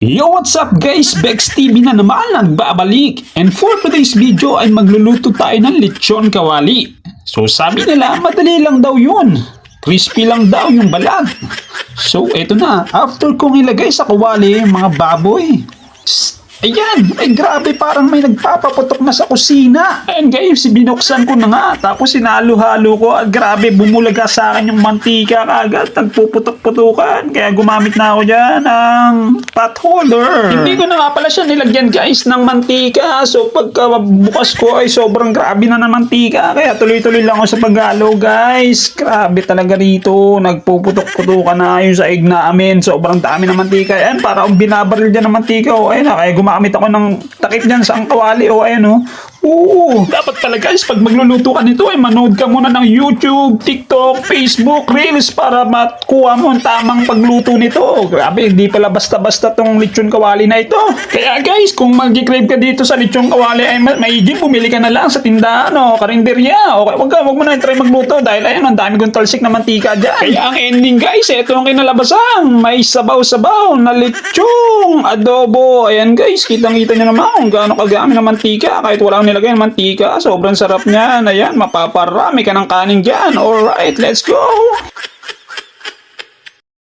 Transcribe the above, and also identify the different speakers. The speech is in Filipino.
Speaker 1: Yo, what's up guys? Bex TV na naman nagbabalik. And for today's video ay magluluto tayo ng lechon kawali. So sabi nila madali lang daw yun. Crispy lang daw yung balat. So eto na, after kong ilagay sa kawali yung mga baboy. Ayan, ay grabe parang may nagpapaputok na sa kusina. Ayan guys, binuksan ko na nga. Tapos sinalo-halo ko at grabe bumulaga sa akin yung mantika kagad. Nagpuputok-putukan. Kaya gumamit na ako dyan ng pot holder. Hindi ko na nga pala siya nilagyan guys ng mantika. So pagka bukas ko ay sobrang grabe na ng mantika. Kaya tuloy-tuloy lang ako sa paghalo guys. Grabe talaga rito. Nagpuputok-putukan na yung saig namin. Sobrang dami ng mantika. Ayan, para akong binabaril dyan ng mantika. O ayan, kaya gumamit ako ng takip dyan sa kawali. O ayan o. Oo, dapat pala guys, pag magluluto ka nito ay manood ka muna ng YouTube, TikTok, Facebook, Reels para makuha mo ang tamang pagluto nito. Grabe, hindi pala basta-basta tong lechon kawali na ito. Kaya guys, kung mag-crave ka dito sa lechon kawali ay maiging bumili ka na lang sa tindahan o karinderya. Okay, wag mo na try magluto dahil ayun, ang dami kong talsik na mantika dyan. Kaya ang ending guys, ito ang kinalabasan. May sabaw-sabaw na lechong adobo. Ayan guys, kitang-kita nyo naman kung gaano kagami ng mantika kahit walang nilagay ng mantika. Sobrang sarap niyan. Ayan, mapaparami ka ng kanin dyan. Alright, let's go!